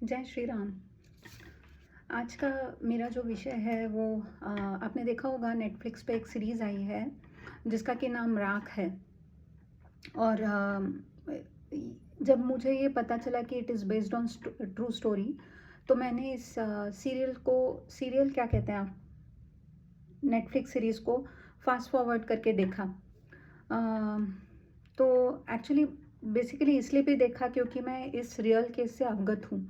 जय श्री राम। आज का मेरा जो विषय है वो आपने देखा होगा नेटफ्लिक्स पे एक सीरीज़ आई है जिसका कि नाम राख है। और जब मुझे ये पता चला कि it is based on true story, तो मैंने इस सीरियल क्या कहते हैं आप, नेटफ्लिक्स सीरीज़ को फास्ट फॉरवर्ड करके देखा। तो एक्चुअली बेसिकली इसलिए भी देखा क्योंकि मैं इस रियल केस से अवगत हूँ।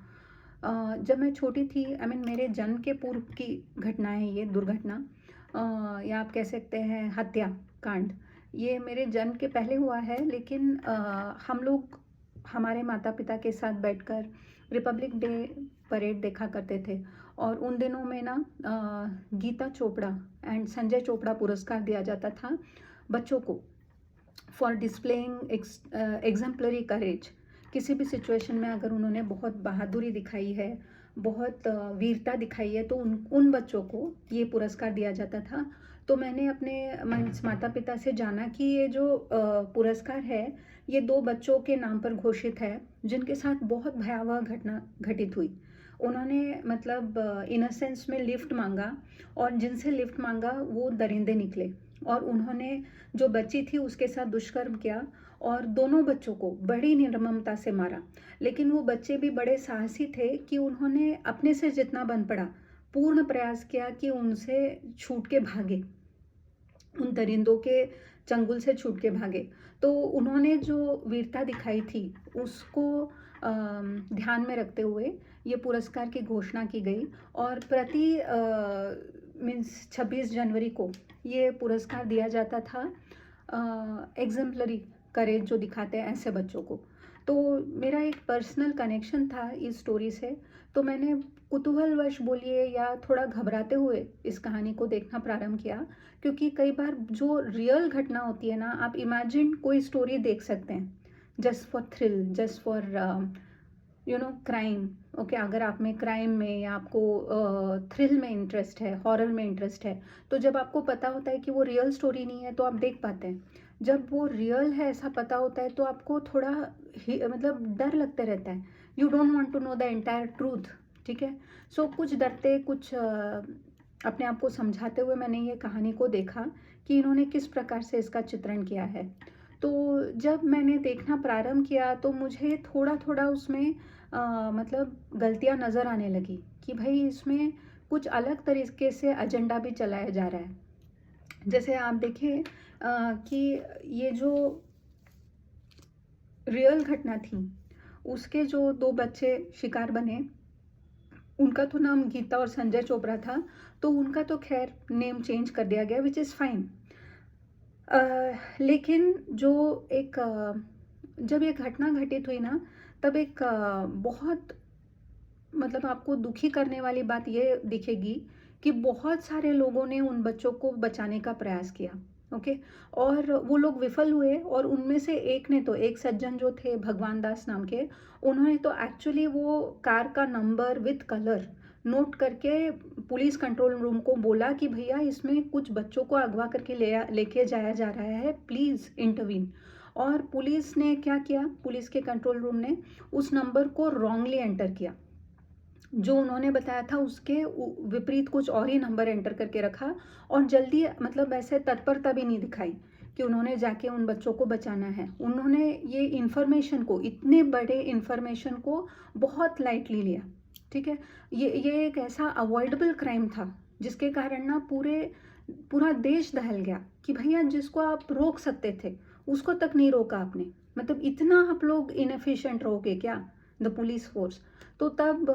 जब मैं छोटी थी, आई मीन मेरे जन्म के पूर्व की घटना है ये दुर्घटना, या आप कह सकते हैं हत्याकांड। ये मेरे जन्म के पहले हुआ है, लेकिन हम लोग हमारे माता पिता के साथ बैठकर रिपब्लिक डे परेड देखा करते थे। और उन दिनों में ना गीता चोपड़ा एंड संजय चोपड़ा पुरस्कार दिया जाता था बच्चों को फॉर डिस्प्लेइंग एग्जाम्पलरी करेज। किसी भी सिचुएशन में अगर उन्होंने बहुत बहादुरी दिखाई है, बहुत वीरता दिखाई है, तो उन बच्चों को ये पुरस्कार दिया जाता था। तो मैंने अपने माता पिता से जाना कि ये जो पुरस्कार है ये दो बच्चों के नाम पर घोषित है जिनके साथ बहुत भयावह घटना घटित हुई। उन्होंने मतलब इनोसेंस में लिफ्ट मांगा, और जिनसे लिफ्ट मांगा वो दरिंदे निकले, और उन्होंने जो बच्ची थी उसके साथ दुष्कर्म किया और दोनों बच्चों को बड़ी निर्ममता से मारा। लेकिन वो बच्चे भी बड़े साहसी थे कि उन्होंने अपने से जितना बन पड़ा पूर्ण प्रयास किया कि उनसे छूट के भागे, उन दरिंदों के चंगुल से छूट के भागे। तो उन्होंने जो वीरता दिखाई थी उसको ध्यान में रखते हुए ये पुरस्कार की घोषणा की गई। और प्रति मीन्स 26 जनवरी को ये पुरस्कार दिया जाता था एग्जाम्पलरी करेज जो दिखाते हैं ऐसे बच्चों को। तो मेरा एक पर्सनल कनेक्शन था इस स्टोरी से, तो मैंने कुतूहलवश बोलिए या थोड़ा घबराते हुए इस कहानी को देखना प्रारंभ किया। क्योंकि कई बार जो रियल घटना होती है ना, आप इमेजिन कोई स्टोरी देख सकते हैं just for thrill, just for crime. Okay, अगर आप में क्राइम में या आपको थ्रिल में इंटरेस्ट है, हॉरर में इंटरेस्ट है, तो जब आपको पता होता है कि वो रियल स्टोरी नहीं है तो आप देख पाते हैं। जब वो रियल है ऐसा पता होता है तो आपको थोड़ा मतलब डर लगते रहता है। You don't want to know the entire truth. ठीक है, सो कुछ डरते, कुछ अपने आप को समझाते हुए मैंने ये कहानी को देखा कि इन्होंने किस प्रकार से इसका चित्रण किया है। तो जब मैंने देखना प्रारंभ किया तो मुझे थोड़ा थोड़ा उसमें मतलब गलतियां नज़र आने लगी कि भाई इसमें कुछ अलग तरीके से एजेंडा भी चलाया जा रहा है। जैसे आप देखिए कि ये जो रियल घटना थी उसके जो दो बच्चे शिकार बने, उनका तो नाम गीता और संजय चोपड़ा था, तो उनका तो खैर नेम चेंज कर दिया गया, विच इज़ फाइन। लेकिन जो एक जब ये घटना घटित हुई ना, तब एक बहुत मतलब आपको दुखी करने वाली बात ये दिखेगी कि बहुत सारे लोगों ने उन बच्चों को बचाने का प्रयास किया। ओके, और वो लोग विफल हुए, और उनमें से एक ने तो, एक सज्जन जो थे भगवान दास नाम के, उन्होंने तो एक्चुअली वो कार का नंबर विथ कलर नोट करके पुलिस कंट्रोल रूम को बोला कि भैया इसमें कुछ बच्चों को अगवा करके लेके जाया जा रहा है, प्लीज़ इंटरवीन। और पुलिस ने क्या किया, पुलिस के कंट्रोल रूम ने उस नंबर को रॉन्गली एंटर किया, जो उन्होंने बताया था उसके विपरीत कुछ और ही नंबर एंटर करके रखा। और जल्दी मतलब ऐसे तत्परता भी नहीं दिखाई कि उन्होंने जाके उन बच्चों को बचाना है। उन्होंने ये इन्फॉर्मेशन को, इतने बड़े इन्फॉर्मेशन को बहुत लाइटली लिया। ठीक है, ये एक ऐसा अवॉइडेबल क्राइम था जिसके कारण ना पूरा देश दहल गया कि भैया जिसको आप रोक सकते थे उसको तक नहीं रोका आपने। मतलब इतना आप लोग इनएफिशिएंट रहोगे क्या, द पुलिस फोर्स। तो तब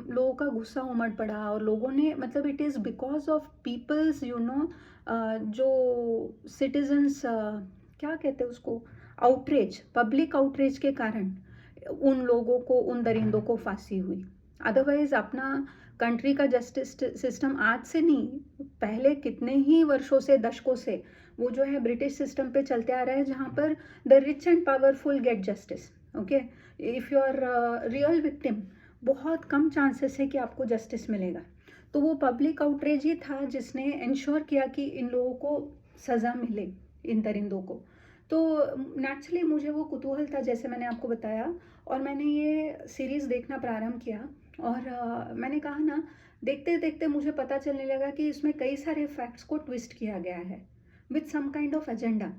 लोगों का गुस्सा उमड़ पड़ा, और लोगों ने मतलब it is because of peoples जो सिटीजन्स क्या कहते हैं उसको, आउटरीच, पब्लिक आउटरीच के कारण उन लोगों को, उन दरिंदों को फांसी हुई। अदरवाइज अपना कंट्री का जस्टिस सिस्टम आज से नहीं, पहले कितने ही वर्षों से, दशकों से वो जो है ब्रिटिश सिस्टम पे चलते आ रहा है, जहाँ पर the rich and powerful get justice. Okay, if you are real victim, बहुत कम चांसेस है कि आपको जस्टिस मिलेगा। तो वो पब्लिक आउटरीच ही था जिसने इंश्योर किया कि इन लोगों को सज़ा मिले, इन दरिंदों को। तो नेचुरली मुझे वो कुतूहल था, जैसे मैंने आपको बताया। और मैंने ये सीरीज़ देखना प्रारंभ किया और मैंने कहा ना, देखते-देखते मुझे पता चलने लगा कि इसमें कई सारे फैक्ट्स को ट्विस्ट किया गया है with some kind of agenda.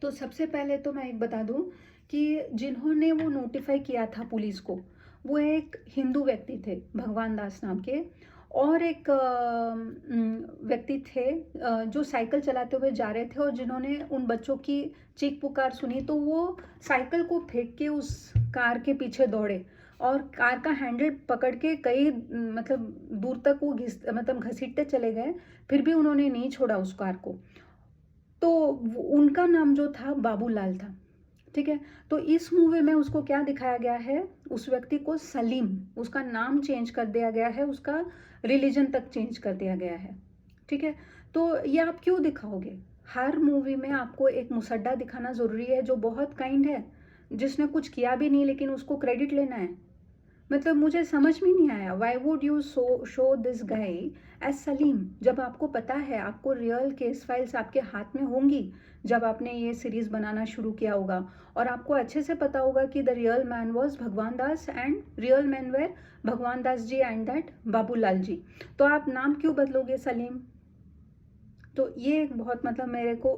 तो सबसे पहले तो मैं एक बता दूं कि जिन्होंने वो नोटिफाई किया था पुलिस को, वो एक हिंदू व्यक्ति थे, भगवान दास नाम के, और एक व्यक्ति थे जो साइकिल चलाते हुए जा रहे थे, और जिन्होंने उन बच्चों की चीख पुकार सुनी तो वो साइकिल को फेंक के उस कार के पीछे दौड़े और कार का हैंडल पकड़ के कई मतलब दूर तक वो घसीटते चले गए, फिर भी उन्होंने नहीं छोड़ा उस कार को। तो उनका नाम जो था बाबूलाल था, ठीक है। तो इस मूवी में उसको क्या दिखाया गया है, उस व्यक्ति को सलीम, उसका नाम चेंज कर दिया गया है, उसका रिलीजन तक चेंज कर दिया गया है, ठीक है। तो ये आप क्यों दिखाओगे? हर मूवी में आपको एक मुसड्डा दिखाना ज़रूरी है जो बहुत काइंड है, जिसने कुछ किया भी नहीं लेकिन उसको क्रेडिट लेना है। मतलब मुझे समझ में नहीं आया, why would you show this guy as Salim, जब आपको पता है, आपको रियल केस फाइल्स आपके हाथ में होंगी जब आपने ये सीरीज बनाना शुरू किया होगा, और आपको अच्छे से पता होगा कि द रियल मैन वॉज भगवान दास एंड रियल मैन वेर भगवान दास जी एंड दैट बाबूलाल जी। तो आप नाम क्यों बदलोगे सलीम? तो ये एक बहुत मतलब मेरे को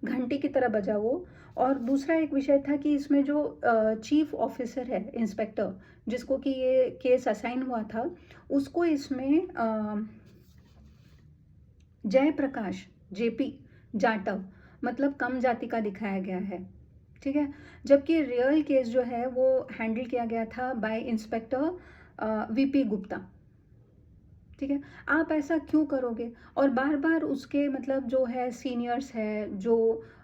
घंटी की तरह बजा वो। और दूसरा एक विषय था कि इसमें जो चीफ ऑफिसर है, इंस्पेक्टर, जिसको कि ये केस असाइन हुआ था, उसको इसमें जयप्रकाश जेपी जाटव, मतलब कम जाति का दिखाया गया है, ठीक है। जबकि रियल केस जो है वो हैंडल किया गया था बाय इंस्पेक्टर वीपी गुप्ता, ठीक है। आप ऐसा क्यों करोगे? और बार बार उसके मतलब जो है सीनियर्स है, जो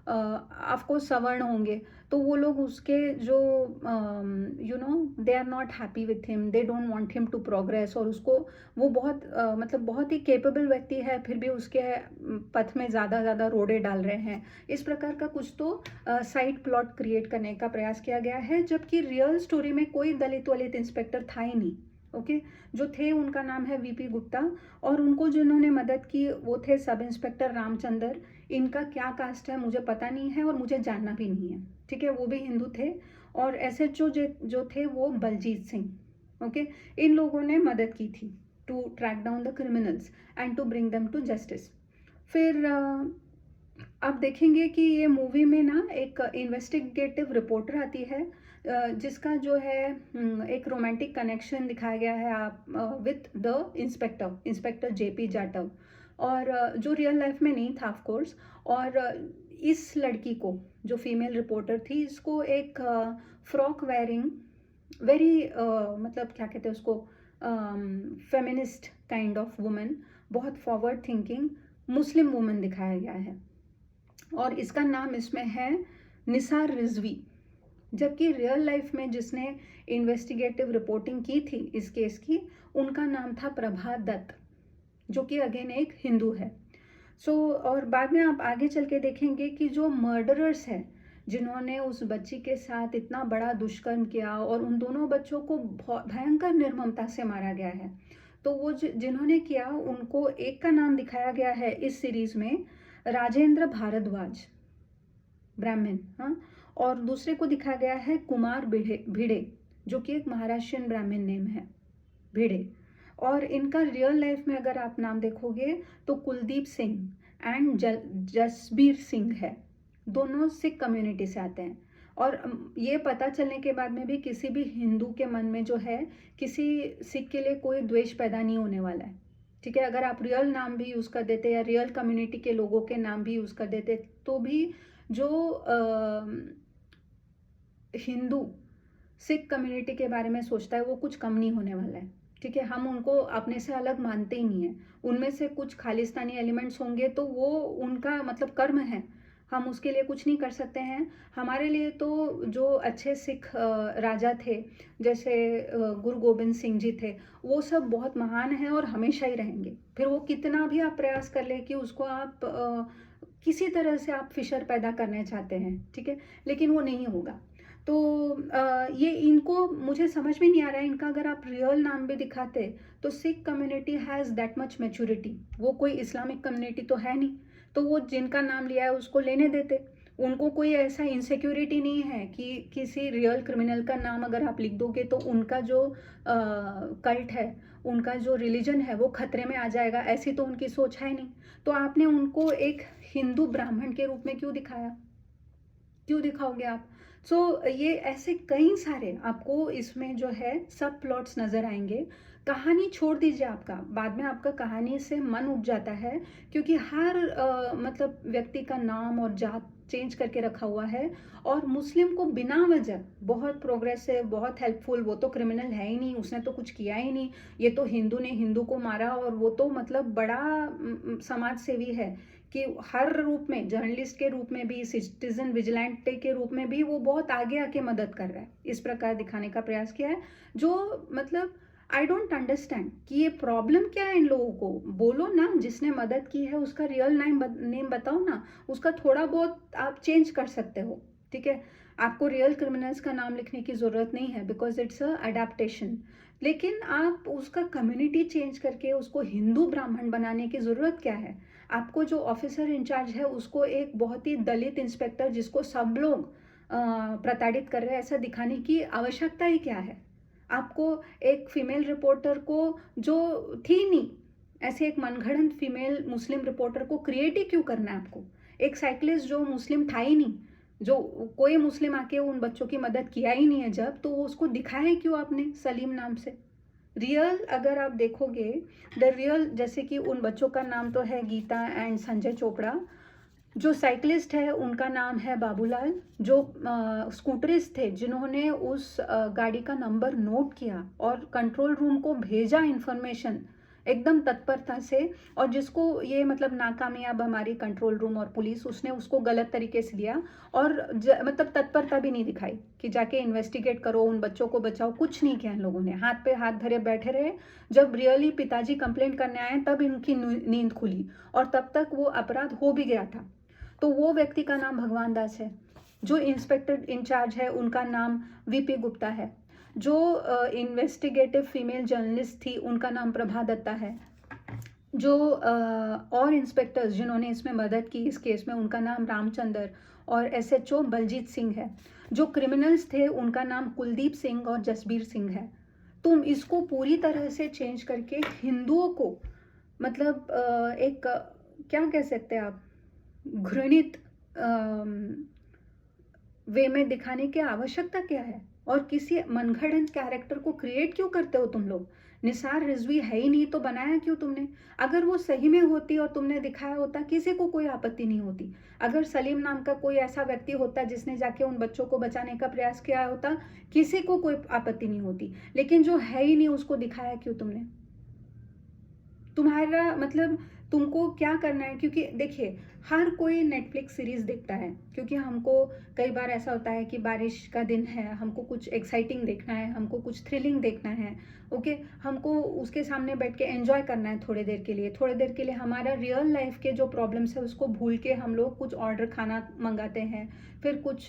आपको सवर्ण होंगे, तो वो लोग उसके जो they are not happy with him, they don't want him to progress, और उसको वो बहुत मतलब बहुत ही केपेबल व्यक्ति है, फिर भी उसके पथ में ज़्यादा रोड़े डाल रहे हैं। इस प्रकार का कुछ तो साइड प्लॉट क्रिएट करने का प्रयास किया गया है, जबकि रियल स्टोरी में कोई दलित वलित इंस्पेक्टर था ही नहीं, ओके। जो थे उनका नाम है वीपी गुप्ता, और उनको जिन्होंने मदद की वो थे सब इंस्पेक्टर रामचंदर। इनका क्या कास्ट है मुझे पता नहीं है और मुझे जानना भी नहीं है, ठीक है। वो भी हिंदू थे। और एसएचओ जो थे वो बलजीत सिंह, ओके। इन लोगों ने मदद की थी to track down the criminals and to bring them to justice. फिर आप देखेंगे कि ये मूवी में ना एक इन्वेस्टिगेटिव रिपोर्टर आती है, जिसका जो है एक रोमांटिक कनेक्शन दिखाया गया है आप with the inspector JP Jatav, और जो रियल लाइफ में नहीं था ऑफ कोर्स। और इस लड़की को, जो फीमेल रिपोर्टर थी, इसको एक फ्रॉक वेयरिंग वेरी मतलब क्या कहते हैं उसको, फेमिनिस्ट काइंड ऑफ वुमेन, बहुत फॉरवर्ड थिंकिंग मुस्लिम वुमेन दिखाया गया है, और इसका नाम इसमें है निसार रिजवी। जबकि रियल लाइफ में जिसने इन्वेस्टिगेटिव रिपोर्टिंग की थी इस केस की, उनका नाम था प्रभा दत्त, जो कि अगेन एक हिंदू है। और बाद में आप आगे चल के देखेंगे कि जो मर्डरर्स हैं, जिन्होंने उस बच्ची के साथ इतना बड़ा दुष्कर्म किया और उन दोनों बच्चों को भयंकर निर्ममता से मारा गया है, तो वो जिन्होंने किया, उनको एक का नाम दिखाया गया है इस सीरीज में राजेंद्र भारद्वाज, ब्राह्मण, हाँ। और दूसरे को दिखाया गया है कुमार भिड़े, जो कि एक महाराष्ट्रियन ब्राह्मण नेम है, भिड़े। और इनका रियल लाइफ में अगर आप नाम देखोगे तो कुलदीप सिंह एंड जसबीर सिंह है, दोनों सिख कम्युनिटी से आते हैं। और ये पता चलने के बाद में भी किसी भी हिंदू के मन में जो है, किसी सिख के लिए कोई द्वेष पैदा नहीं होने वाला है, ठीक है। अगर आप रियल नाम भी यूज़ कर देते या रियल कम्युनिटी के लोगों के नाम भी यूज़ कर देते, तो भी जो हिंदू सिख कम्युनिटी के बारे में सोचता है वो कुछ कम नहीं होने वाला है, ठीक है। हम उनको अपने से अलग मानते ही नहीं है। उनमें से कुछ खालिस्तानी एलिमेंट्स होंगे तो वो उनका मतलब कर्म है, हम उसके लिए कुछ नहीं कर सकते हैं। हमारे लिए तो जो अच्छे सिख राजा थे, जैसे गुरु गोबिंद सिंह जी थे, वो सब बहुत महान हैं और हमेशा ही रहेंगे। फिर वो कितना भी आप प्रयास कर ले कि उसको आप किसी तरह से आप फिशर पैदा करना चाहते हैं, ठीक है, लेकिन वो नहीं होगा। तो ये इनको मुझे समझ में नहीं आ रहा है, इनका अगर आप रियल नाम भी दिखाते तो Sikh community has that much maturity, वो कोई इस्लामिक कम्युनिटी तो है नहीं, तो वो जिनका नाम लिया है उसको लेने देते। उनको कोई ऐसा इनसिक्योरिटी नहीं है कि किसी रियल क्रिमिनल का नाम अगर आप लिख दोगे तो उनका जो कल्ट है, उनका जो रिलीजन है वो खतरे में आ जाएगा, ऐसी तो उनकी सोच है नहीं। तो आपने उनको एक हिंदू ब्राह्मण के रूप में क्यों दिखाया? क्यों दिखाओगे आप? ये ऐसे कई सारे आपको इसमें जो है सब प्लॉट्स नज़र आएंगे। कहानी छोड़ दीजिए, आपका बाद में आपका कहानी से मन उठ जाता है, क्योंकि हर मतलब व्यक्ति का नाम और जात चेंज करके रखा हुआ है। और मुस्लिम को बिना वजह बहुत प्रोग्रेसिव, बहुत हेल्पफुल, वो तो क्रिमिनल है ही नहीं, उसने तो कुछ किया ही नहीं, ये तो हिंदू ने हिंदू को मारा, और वो तो मतलब बड़ा समाज सेवी है कि हर रूप में, जर्नलिस्ट के रूप में भी, सिटीजन विजिलेंटे के रूप में भी वो बहुत आगे आके मदद कर रहा है। इस प्रकार दिखाने का प्रयास किया है, जो मतलब आई डोंट अंडरस्टैंड कि ये प्रॉब्लम क्या है इन लोगों को। बोलो ना, जिसने मदद की है उसका रियल नेम बताओ ना, उसका थोड़ा बहुत आप चेंज कर सकते हो, ठीक है। आपको रियल क्रिमिनल्स का नाम लिखने की ज़रूरत नहीं है, बिकॉज इट्स अ अडेप्टेशन। लेकिन आप उसका कम्युनिटी चेंज करके उसको हिंदू ब्राह्मण बनाने की ज़रूरत क्या है? आपको जो ऑफिसर इंचार्ज है उसको एक बहुत ही दलित इंस्पेक्टर, जिसको सब लोग प्रताड़ित कर रहे हैं, ऐसा दिखाने की आवश्यकता ही क्या है? आपको एक फीमेल रिपोर्टर को, जो थी नहीं, ऐसे एक मनगढ़ंत फीमेल मुस्लिम रिपोर्टर को क्रिएट ही क्यों करना है आपको? एक साइकिलिस्ट जो मुस्लिम था ही नहीं, जो कोई मुस्लिम आके उन बच्चों की मदद किया ही नहीं है जब, तो उसको दिखाया क्यों आपने सलीम नाम से? रियल अगर आप देखोगे, द रियल, जैसे कि उन बच्चों का नाम तो है गीता एंड संजय चोपड़ा, जो साइकिलिस्ट है उनका नाम है बाबूलाल, जो स्कूटरिस्ट थे जिन्होंने उस गाड़ी का नंबर नोट किया और कंट्रोल रूम को भेजा इन्फॉर्मेशन एकदम तत्परता से, और जिसको ये मतलब नाकामयाब हमारी कंट्रोल रूम और पुलिस, उसने उसको गलत तरीके से लिया, और मतलब तत्परता भी नहीं दिखाई कि जाके इन्वेस्टिगेट करो, उन बच्चों को बचाओ, कुछ नहीं किया इन लोगों ने, हाथ पे हाथ धरे बैठे रहे। जब रियली पिताजी कंप्लेंट करने आए तब इनकी नींद खुली, और तब तक वो अपराध हो भी गया था। तो वो व्यक्ति का नाम भगवान दास है, जो इंस्पेक्टर इंचार्ज है उनका नाम वीपी गुप्ता है, जो इन्वेस्टिगेटिव फीमेल जर्नलिस्ट थी उनका नाम प्रभा दत्ता है, जो और इंस्पेक्टर्स जिन्होंने इसमें मदद की इस केस में उनका नाम रामचंद्र और एसएचओ बलजीत सिंह है, जो क्रिमिनल्स थे उनका नाम कुलदीप सिंह और जसबीर सिंह है। तुम इसको पूरी तरह से चेंज करके हिंदुओं को मतलब एक क्या कह सकते हैं आप, घृणित वे में दिखाने की आवश्यकता क्या है? और किसी मनगढ़ंत कैरेक्टर को क्रिएट क्यों करते हो तुम लोग? निसार रिजवी है ही नहीं तो बनाया क्यों तुमने? अगर वो सही में होती और तुमने दिखाया होता, किसी को कोई आपत्ति नहीं होती। अगर सलीम नाम का कोई ऐसा व्यक्ति होता जिसने जाके उन बच्चों को बचाने का प्रयास किया होता, किसी को कोई आपत्ति नहीं होती। लेकिन जो है ही नहीं उसको दिखाया क्यों तुमने? तुम्हारा मतलब तुमको क्या करना है? क्योंकि देखिए, हर कोई नेटफ्लिक्स सीरीज देखता है, क्योंकि हमको कई बार ऐसा होता है कि बारिश का दिन है, हमको कुछ एक्साइटिंग देखना है, हमको कुछ थ्रिलिंग देखना है, ओके, हमको उसके सामने बैठ के एंजॉय करना है थोड़ी देर के लिए। थोड़ी देर के लिए हमारा रियल लाइफ के जो प्रॉब्लम्स है उसको भूल के हम लोग कुछ ऑर्डर खाना मंगाते हैं, फिर कुछ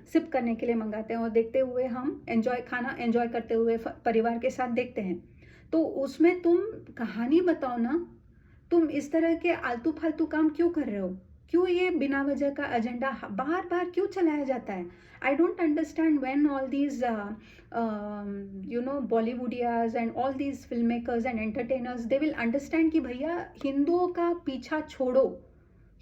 सिप करने के लिए मंगाते हैं, और देखते हुए हम खाना एंजॉय करते हुए परिवार के साथ देखते हैं। तो उसमें तुम कहानी बताओ ना। तुम इस तरह के आलतू फालतू काम क्यों कर रहे हो? क्यों ये बिना वजह का एजेंडा बार बार क्यों चलाया जाता है? I don't understand when all these बॉलीवुडियाज and all these film makers and entertainers they will understand कि भैया हिंदुओं का पीछा छोड़ो,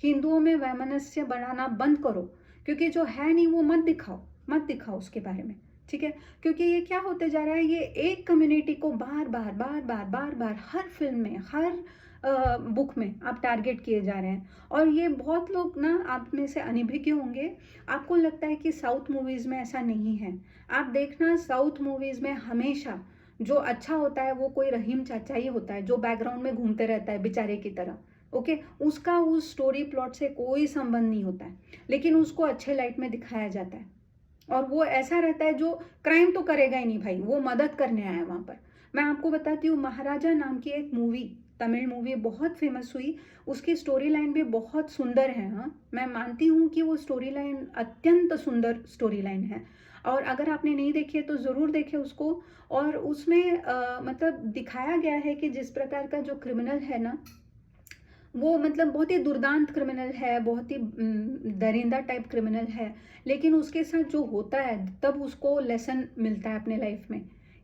हिंदुओं में वैमनस्य बढ़ाना बंद करो, क्योंकि जो है नहीं वो मत दिखाओ उसके बारे में, ठीक है। क्योंकि ये क्या होते जा रहा है, ये एक कम्युनिटी को बार बार बार बार बार बार हर फिल्म में, हर बुक में आप टारगेट किए जा रहे हैं। और ये बहुत लोग ना आप में से अनभिज्ञ होंगे, आपको लगता है कि साउथ मूवीज़ में ऐसा नहीं है। आप देखना, साउथ मूवीज़ में हमेशा जो अच्छा होता है वो कोई रहीम चाचा ही होता है, जो बैकग्राउंड में घूमते रहता है बेचारे की तरह, ओके। उसका उस स्टोरी प्लॉट से कोई संबंध नहीं होता है, लेकिन उसको अच्छे लाइट में दिखाया जाता है। और वो ऐसा रहता है जो क्राइम तो करेगा ही नहीं भाई, वो मदद करने आया वहाँ पर। मैं आपको बताती हूँ, महाराजा नाम की एक मूवी, तमिल मूवी बहुत फेमस हुई, उसकी स्टोरी लाइन भी बहुत सुंदर है। हाँ, मैं मानती हूँ कि वो स्टोरी लाइन अत्यंत सुंदर स्टोरी लाइन है, और अगर आपने नहीं देखी है तो ज़रूर देखें उसको। और उसमें मतलब दिखाया गया है कि जिस प्रकार का जो क्रिमिनल है ना, वो मतलब बहुत ही दुर्दांत क्रिमिनल है, बहुत ही दरिंदा टाइप क्रिमिनल है, लेकिन उसके साथ जो होता है तब उसको लेसन मिलता है अपने लाइफ में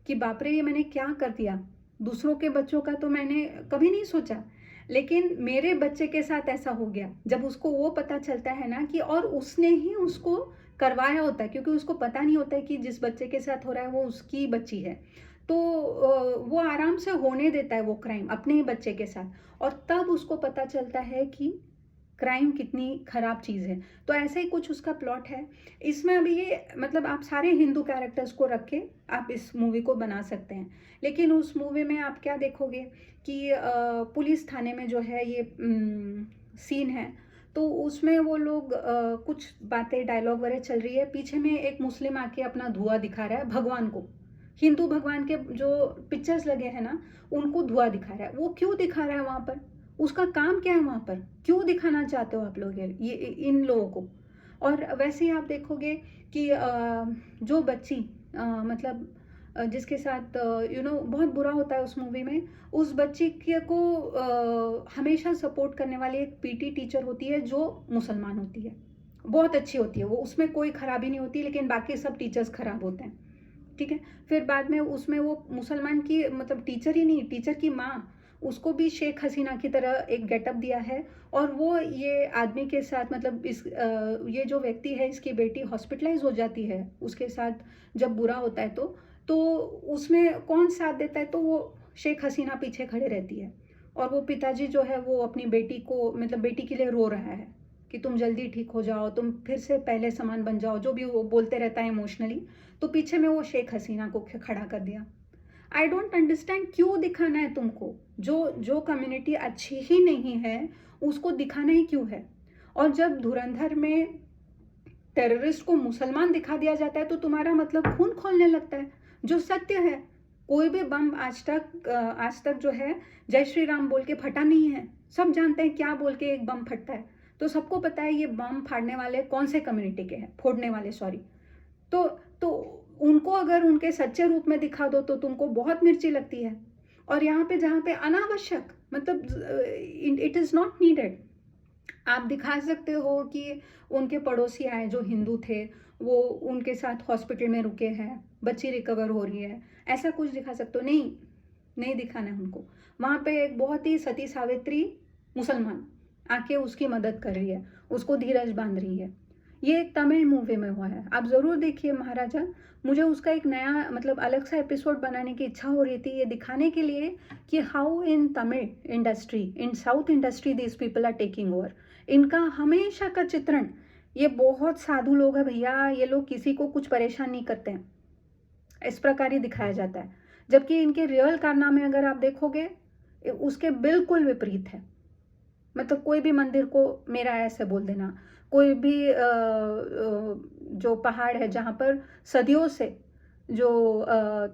कि बाप रे ये मैंने क्या कर दिया। दूसरों के बच्चों का तो मैंने कभी नहीं सोचा, लेकिन मेरे बच्चे के साथ ऐसा हो गया। जब उसको वो पता चलता है ना कि और उसने ही उसको करवाया होता है, क्योंकि उसको पता नहीं होता है कि जिस बच्चे के साथ हो रहा है वो उसकी बच्ची है, तो वो आराम से होने देता है वो क्राइम अपने ही बच्चे के साथ, और तब उसको पता चलता है कि क्राइम कितनी खराब चीज़ है। तो ऐसे ही कुछ उसका प्लॉट है। इसमें अभी ये मतलब आप सारे हिंदू कैरेक्टर्स को रख के आप इस मूवी को बना सकते हैं, लेकिन उस मूवी में आप क्या देखोगे कि पुलिस थाने में जो है ये सीन है, तो उसमें वो लोग कुछ बातें डायलॉग वगैरह चल रही है, पीछे में एक मुस्लिम आके अपना धुआं दिखा रहा है भगवान को, हिंदू भगवान के जो पिक्चर्स लगे हैं ना उनको धुआं दिखा रहा है। वो क्यों दिखा रहा है वहाँ पर, उसका काम क्या है वहाँ पर, क्यों दिखाना चाहते हो आप लोग ये इन लोगों को। और वैसे ही आप देखोगे कि जो बच्ची मतलब जिसके साथ बहुत बुरा होता है उस मूवी में, उस बच्ची के को हमेशा सपोर्ट करने वाली एक पीटी टीचर होती है जो मुसलमान होती है, बहुत अच्छी होती है वो, उसमें कोई खराबी नहीं होती, लेकिन बाकी सब टीचर्स खराब होते हैं। ठीक है, फिर बाद में उसमें वो मुसलमान की मतलब टीचर ही नहीं, टीचर की माँ, उसको भी शेख हसीना की तरह एक गेटअप दिया है, और वो ये आदमी के साथ मतलब ये जो व्यक्ति है इसकी बेटी हॉस्पिटलाइज हो जाती है उसके साथ जब बुरा होता है, तो उसमें कौन साथ देता है, तो वो शेख हसीना पीछे खड़े रहती है, और वो पिताजी जो है वो अपनी बेटी को मतलब बेटी के लिए रो रहा है कि तुम जल्दी ठीक हो जाओ, तुम फिर से पहले समान बन जाओ, जो भी वो बोलते रहता है इमोशनली, तो पीछे में वो शेख हसीना को खड़ा कर दिया। आई डोंट अंडरस्टैंड क्यों दिखाना है तुमको, जो जो कम्युनिटी अच्छी ही नहीं है उसको दिखाना ही क्यों है। और जब धुरंधर में टेररिस्ट को मुसलमान दिखा दिया जाता है तो तुम्हारा मतलब खून खोलने लगता है, जो सत्य है। कोई भी बम आज तक जो है जय श्री राम बोल के फटा नहीं है, सब जानते हैं क्या बोल के एक बम फटता है, तो सबको पता है ये बम फाड़ने वाले कौन से कम्युनिटी के हैं, फोड़ने वाले सॉरी। तो उनको अगर उनके सच्चे रूप में दिखा दो तो तुमको बहुत मिर्ची लगती है। और यहाँ पे जहाँ पे अनावश्यक मतलब इट इज़ नॉट नीडेड, आप दिखा सकते हो कि उनके पड़ोसी आए जो हिंदू थे, वो उनके साथ हॉस्पिटल में रुके हैं, बच्ची रिकवर हो रही है, ऐसा कुछ दिखा सकते हो। नहीं, नहीं दिखाना है उनको। वहाँ पे एक बहुत ही सती सावित्री मुसलमान आके उसकी मदद कर रही है, उसको धीरज बांध रही है। ये एक तमिल मूवी में हुआ है, आप ज़रूर देखिए महाराजा। मुझे उसका एक नया मतलब अलग सा एपिसोड बनाने की इच्छा हो रही थी, ये दिखाने के लिए कि how in Tamil industry, in south industry this people are taking over. इनका हमेशा का चित्रण, ये बहुत साधु लोग हैं भैया, ये लोग किसी को कुछ परेशान नहीं करते हैं, इस प्रकार ही दिखाया जाता है। जबकि इनके रियल कारनामे अगर आप देखोगे उसके बिल्कुल विपरीत है। मतलब कोई भी मंदिर को मेरा ऐसे बोल देना, कोई भी जो पहाड़ है जहाँ पर सदियों से जो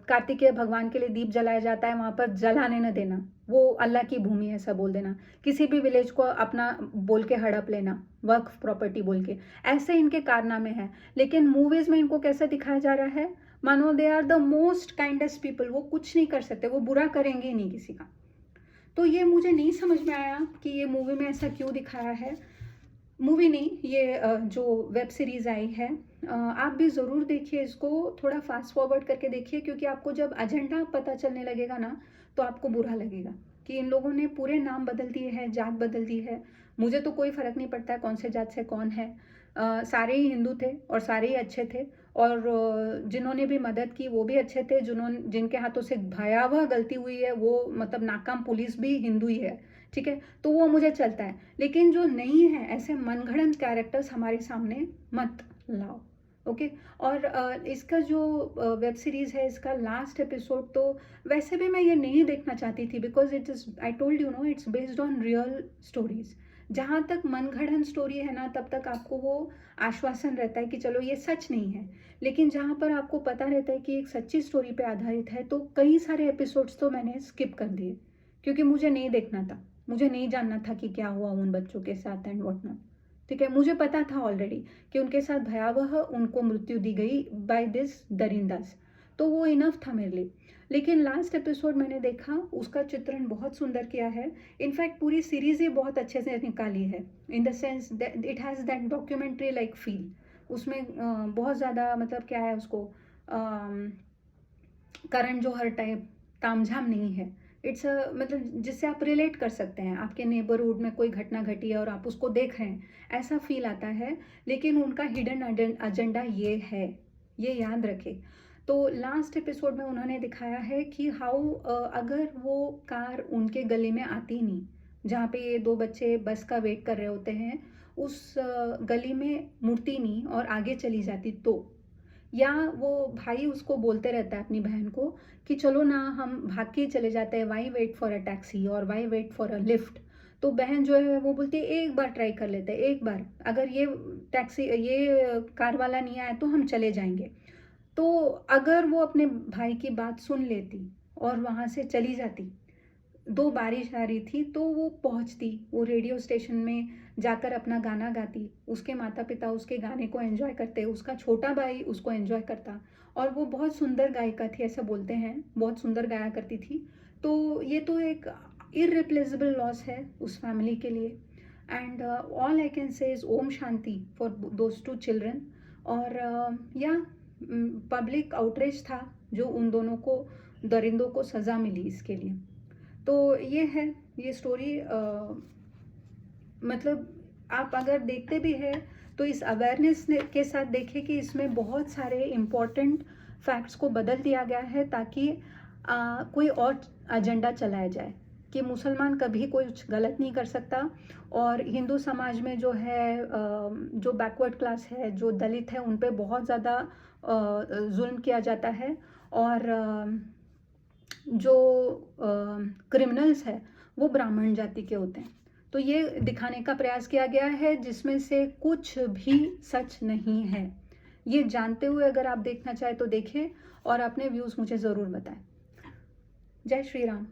कार्तिकेय भगवान के लिए दीप जलाया जाता है वहाँ पर जलाने न देना, वो अल्लाह की भूमि है ऐसा बोल देना, किसी भी विलेज को अपना बोल के हड़प लेना, वक्फ प्रॉपर्टी बोल के, ऐसे इनके कारनामे हैं। लेकिन मूवीज़ में इनको कैसे दिखाया जा रहा है, मानो they are the most kindest people, वो कुछ नहीं कर सकते, वो बुरा करेंगे ही नहीं किसी का। तो ये मुझे नहीं समझ में आया कि ये मूवी में ऐसा क्यों दिखाया है। मूवी नहीं, ये जो वेब सीरीज़ आई है, आप भी ज़रूर देखिए इसको, थोड़ा फास्ट फॉरवर्ड करके देखिए, क्योंकि आपको जब एजेंडा पता चलने लगेगा ना तो आपको बुरा लगेगा कि इन लोगों ने पूरे नाम बदल दिए हैं, जात बदल दी है। मुझे तो कोई फ़र्क नहीं पड़ता है कौन से जात से कौन है, सारे ही हिंदू थे और सारे ही अच्छे थे, और जिन्होंने भी मदद की वो भी अच्छे थे, जिनके हाथों से भयावह गलती हुई है वो मतलब नाकाम पुलिस भी हिंदू ही है, ठीक है, तो वो मुझे चलता है। लेकिन जो नहीं है ऐसे मनगढ़ंत कैरेक्टर्स हमारे सामने मत लाओ, ओके। और इसका जो वेब सीरीज़ है इसका लास्ट एपिसोड तो वैसे भी मैं ये नहीं देखना चाहती थी, because it is, I told you know, it's based on real stories. जहाँ तक मनगढ़ंत स्टोरी है ना तब तक आपको वो आश्वासन रहता है कि चलो ये सच नहीं है, लेकिन जहाँ पर आपको पता रहता है कि एक सच्ची स्टोरी पे आधारित है तो कई सारे एपिसोड्स तो मैंने स्किप कर दिए, क्योंकि मुझे नहीं देखना था, मुझे नहीं जानना था कि क्या हुआ उन बच्चों के साथ एंड व्हाट नॉट। ठीक है, मुझे पता था ऑलरेडी कि उनके साथ भयावह उनको मृत्यु दी गई बाय दिस दरिंदास। तो वो इनफ था मेरे लिए। लेकिन लास्ट एपिसोड मैंने देखा, उसका चित्रण बहुत सुंदर किया है। इनफैक्ट पूरी सीरीज़ ही बहुत अच्छे से निकाली है, in the sense that it has that documentary like feel. उसमें बहुत ज़्यादा मतलब क्या है उसको, करण जौहर टाइप तामझाम नहीं है। इट्स अ मतलब जिससे आप रिलेट कर सकते हैं, आपके नेबरहुड में कोई घटना घटी है और आप उसको देख रहे हैं, ऐसा फील आता है। लेकिन उनका हिडन एजेंडा ये है, ये याद रखें। तो लास्ट एपिसोड में उन्होंने दिखाया है कि हाउ अगर वो कार उनके गली में आती नहीं, जहाँ पे ये दो बच्चे बस का वेट कर रहे होते हैं, उस गली में मुड़ती नहीं और आगे चली जाती, तो या वो भाई उसको बोलते रहता है अपनी बहन को कि चलो ना हम भाग के ही चले जाते हैं, why wait for a taxi और why wait for a lift. तो बहन जो है वो बोलती है एक बार ट्राई कर लेते हैं, एक बार अगर ये टैक्सी ये कार वाला नहीं आया तो हम चले जाएंगे। तो अगर वो अपने भाई की बात सुन लेती और वहाँ से चली जाती, दो बारिश आ रही थी तो वो पहुंचती, वो रेडियो स्टेशन में जाकर अपना गाना गाती, उसके माता पिता उसके गाने को एंजॉय करते, उसका छोटा भाई उसको एंजॉय करता। और वो बहुत सुंदर गायिका थी, ऐसा बोलते हैं, बहुत सुंदर गाया करती थी। तो ये तो एक इररिप्लेसेबल लॉस है उस फैमिली के लिए। And all I can say is Om Shanti for those two children. और या पब्लिक आउटरीच था जो उन दोनों को, दरिंदों को सज़ा मिली इसके लिए। तो ये है, ये स्टोरी मतलब आप अगर देखते भी हैं तो इस अवेयरनेस के साथ देखें कि इसमें बहुत सारे इम्पोर्टेंट फैक्ट्स को बदल दिया गया है ताकि कोई और एजेंडा चलाया जाए कि मुसलमान कभी कुछ गलत नहीं कर सकता। और हिंदू समाज में जो है जो बैकवर्ड क्लास है, जो दलित है, उन पे बहुत ज़्यादा जुल्म किया जाता है। और जो क्रिमिनल्स है वो ब्राह्मण जाति के होते हैं। तो ये दिखाने का प्रयास किया गया है जिसमें से कुछ भी सच नहीं है। ये जानते हुए अगर आप देखना चाहें तो देखें और अपने व्यूज़ मुझे ज़रूर बताएं। जय श्री राम।